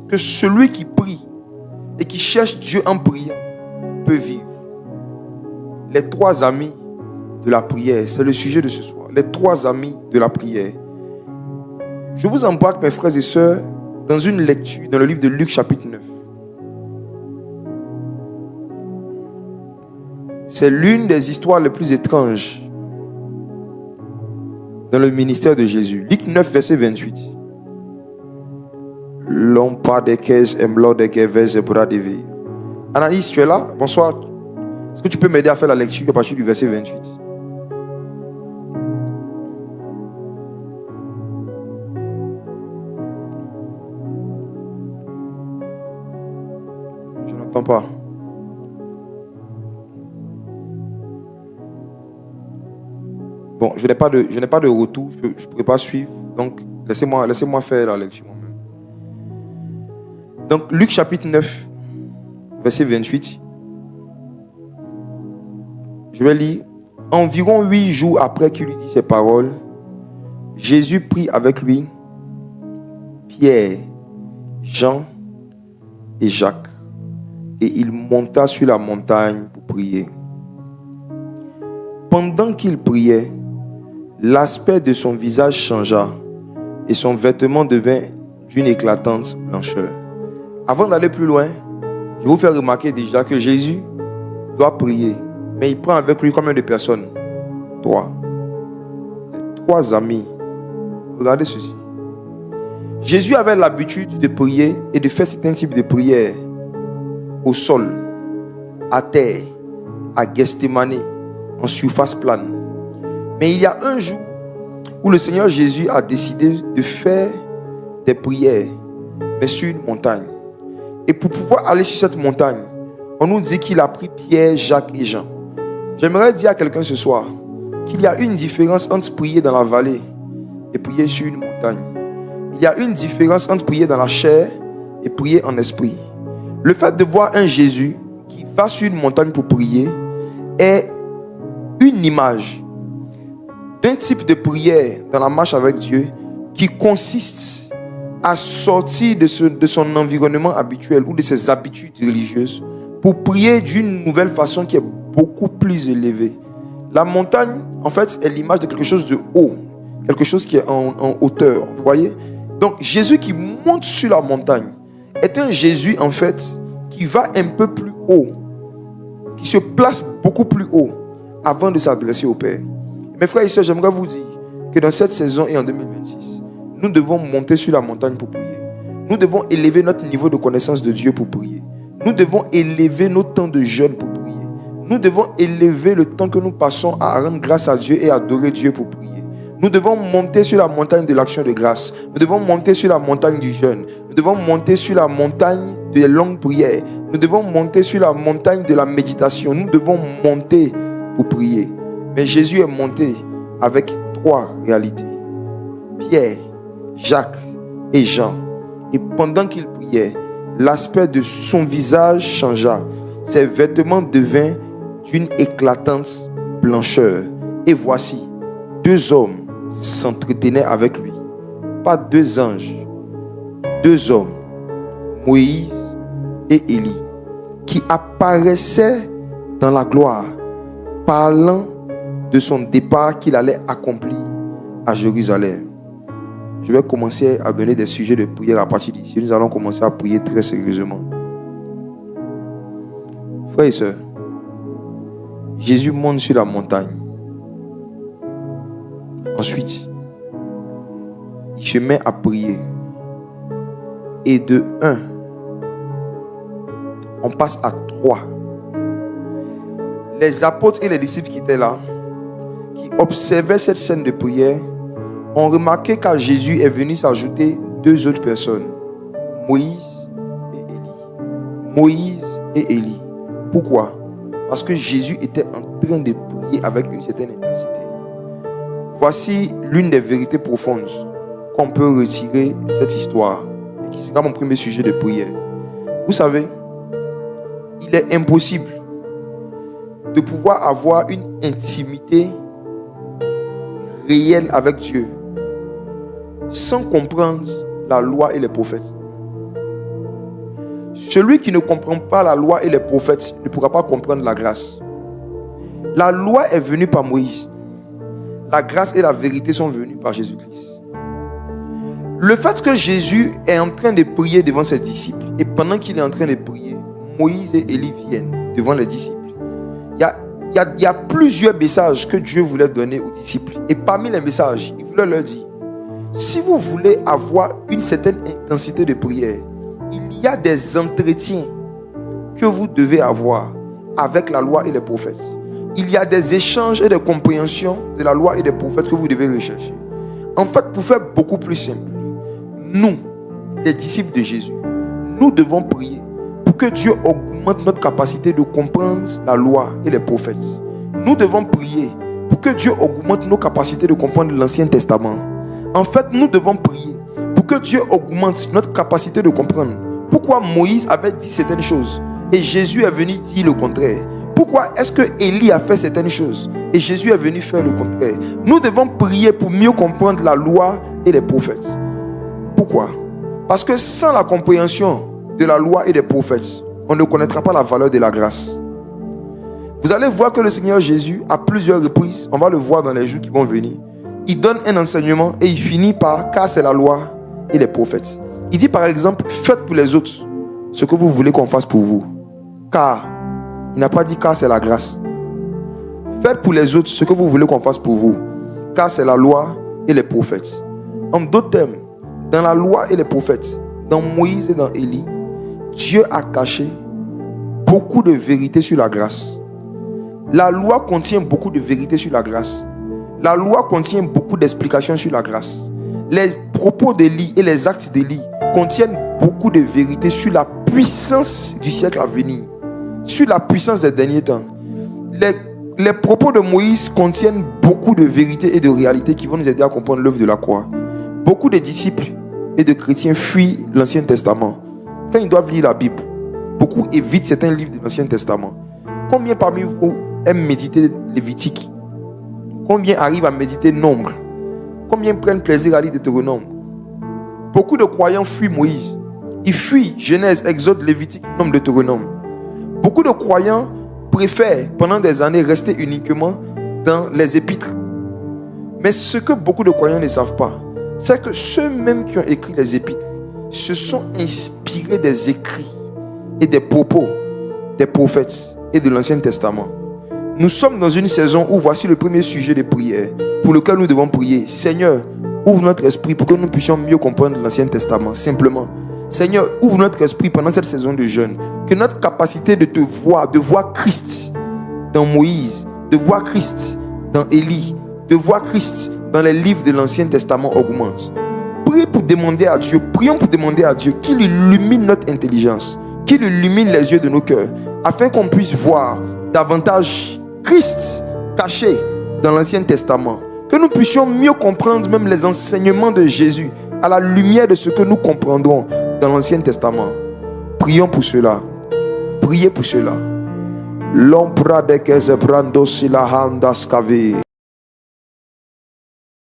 que celui qui prie et qui cherche Dieu en priant peut vivre. Les 3 amis de la prière, c'est le sujet de ce soir. Les 3 amis de la prière. Je vous embarque, mes frères et sœurs, dans une lecture dans le livre de Luc chapitre 9. C'est l'une des histoires les plus étranges dans le ministère de Jésus. Luc 9, verset 28. L'homme pas des caisses et m'lord des caisses et bras de vie. Anaïs, tu es là? Bonsoir. Est-ce que tu peux m'aider à faire la lecture à partir du verset 28? Je n'entends pas. Bon, je n'ai pas de retour, je ne pourrais pas suivre. Donc, laissez-moi faire la lecture moi-même. Donc, Luc chapitre 9, verset 28. Je vais lire. Environ 8 jours après qu'il lui dit ces paroles, Jésus prit avec lui Pierre, Jean et Jacques. Et il monta sur la montagne pour prier. Pendant qu'il priait, l'aspect de son visage changea et son vêtement devint d'une éclatante blancheur. Avant d'aller plus loin, je vais vous faire remarquer déjà que Jésus doit prier. Mais il prend avec lui combien de personnes? 3. Les 3 amis. Regardez ceci. Jésus avait l'habitude de prier et de faire certains types de prières au sol, à terre, à Gethsémani, en surface plane. Mais il y a un jour où le Seigneur Jésus a décidé de faire des prières, mais sur une montagne. Et pour pouvoir aller sur cette montagne, on nous dit qu'il a pris Pierre, Jacques et Jean. J'aimerais dire à quelqu'un ce soir qu'il y a une différence entre prier dans la vallée et prier sur une montagne. Il y a une différence entre prier dans la chair et prier en esprit. Le fait de voir un Jésus qui va sur une montagne pour prier est une image d'un type de prière dans la marche avec Dieu qui consiste à sortir de son environnement habituel ou de ses habitudes religieuses pour prier d'une nouvelle façon qui est beaucoup plus élevée. La montagne, en fait, est l'image de quelque chose de haut, quelque chose qui est en hauteur. Vous voyez? Donc, Jésus qui monte sur la montagne est un Jésus, en fait, qui va un peu plus haut, qui se place beaucoup plus haut avant de s'adresser au Père. Mes frères et sœurs, j'aimerais vous dire que dans cette saison et en 2026, nous devons monter sur la montagne pour prier. Nous devons élever notre niveau de connaissance de Dieu pour prier. Nous devons élever nos temps de jeûne pour prier. Nous devons élever le temps que nous passons à rendre grâce à Dieu et adorer Dieu pour prier. Nous devons monter sur la montagne de l'action de grâce. Nous devons monter sur la montagne du jeûne. Nous devons monter sur la montagne des longues prières. Nous devons monter sur la montagne de la méditation. Nous devons monter pour prier. Mais Jésus est monté avec 3 réalités. Pierre, Jacques et Jean. Et pendant qu'il priait, l'aspect de son visage changea. Ses vêtements devinrent d'une éclatante blancheur. Et voici, 2 hommes s'entretenaient avec lui. Pas 2 anges, 2 hommes, Moïse et Élie, qui apparaissaient dans la gloire, parlant de son départ qu'il allait accomplir à Jérusalem. Je vais commencer à donner des sujets de prière à partir d'ici. Nous allons commencer à prier très sérieusement. Frères et sœurs, Jésus monte sur la montagne. Ensuite, il se met à prier. Et de 1, on passe à 3. Les apôtres et les disciples qui étaient là, qui observaient cette scène de prière, ont remarqué qu'à Jésus est venu s'ajouter 2 autres personnes, Moïse et Élie. Moïse et Élie. Pourquoi? Parce que Jésus était en train de prier avec une certaine intensité. Voici l'une des vérités profondes qu'on peut retirer de cette histoire et qui sera mon premier sujet de prière. Vous savez, il est impossible de pouvoir avoir une intimité réelle avec Dieu sans comprendre la loi et les prophètes. Celui qui ne comprend pas la loi et les prophètes ne pourra pas comprendre la grâce. La loi est venue par Moïse. La grâce et la vérité sont venues par Jésus-Christ. Le fait que Jésus est en train de prier devant ses disciples, et pendant qu'il est en train de prier, Moïse et Élie viennent devant les disciples. Il y a plusieurs messages que Dieu voulait donner aux disciples. Et parmi les messages, il voulait leur dire, si vous voulez avoir une certaine intensité de prière, il y a des entretiens que vous devez avoir avec la loi et les prophètes. Il y a des échanges et des compréhensions de la loi et des prophètes que vous devez rechercher. En fait, pour faire beaucoup plus simple, nous, les disciples de Jésus, nous devons prier pour que Dieu augmente notre capacité de comprendre la loi et les prophètes. Nous devons prier pour que Dieu augmente nos capacités de comprendre l'Ancien Testament. En fait, nous devons prier pour que Dieu augmente notre capacité de comprendre pourquoi Moïse avait dit certaines choses et Jésus est venu dire le contraire. Pourquoi est-ce que Élie a fait certaines choses et Jésus est venu faire le contraire? Nous devons prier pour mieux comprendre la loi et les prophètes. Pourquoi? Parce que sans la compréhension de la loi et des prophètes, on ne connaîtra pas la valeur de la grâce. Vous allez voir que le Seigneur Jésus, à plusieurs reprises, on va le voir dans les jours qui vont venir, il donne un enseignement et il finit par « car c'est la loi et les prophètes ». Il dit par exemple « faites pour les autres ce que vous voulez qu'on fasse pour vous ». Car, il n'a pas dit « car c'est la grâce ». Faites pour les autres ce que vous voulez qu'on fasse pour vous, car c'est la loi et les prophètes. En d'autres termes, dans la loi et les prophètes, dans Moïse et dans Élie, Dieu a caché beaucoup de vérités sur la grâce. La loi contient beaucoup de vérités sur la grâce. La loi contient beaucoup d'explications sur la grâce. Les propos d'Élie et les actes d'Élie contiennent beaucoup de vérités sur la puissance du siècle à venir, sur la puissance des derniers temps. Les propos de Moïse contiennent beaucoup de vérités et de réalités qui vont nous aider à comprendre l'œuvre de la croix. Beaucoup de disciples et de chrétiens fuient l'Ancien Testament. Quand ils doivent lire la Bible, beaucoup évitent certains livres de l'Ancien Testament. Combien parmi vous aiment méditer Lévitique? Combien arrivent à méditer Nombre? Combien prennent plaisir à lire Deutéronome? Beaucoup de croyants fuient Moïse. Ils fuient Genèse, Exode, Lévitique, Nombre, Deutéronome. Beaucoup de croyants préfèrent pendant des années rester uniquement dans les épîtres. Mais ce que beaucoup de croyants ne savent pas, c'est que ceux-mêmes qui ont écrit les épîtres se sont inspirés des écrits et des propos des prophètes et de l'Ancien Testament. Nous sommes dans une saison où voici le premier sujet de prière pour lequel nous devons prier. Seigneur, ouvre notre esprit pour que nous puissions mieux comprendre l'Ancien Testament. Simplement, Seigneur, ouvre notre esprit pendant cette saison de jeûne. Que notre capacité de te voir, de voir Christ dans Moïse, de voir Christ dans Élie, de voir Christ dans les livres de l'Ancien Testament augmente. Prions pour demander à Dieu qu'il illumine notre intelligence, qu'il illumine les yeux de nos cœurs, afin qu'on puisse voir davantage Christ caché dans l'Ancien Testament. Que nous puissions mieux comprendre même les enseignements de Jésus à la lumière de ce que nous comprendrons dans l'Ancien Testament. Prions pour cela. Priez pour cela. L'ombra de que se prendo si la handas cave.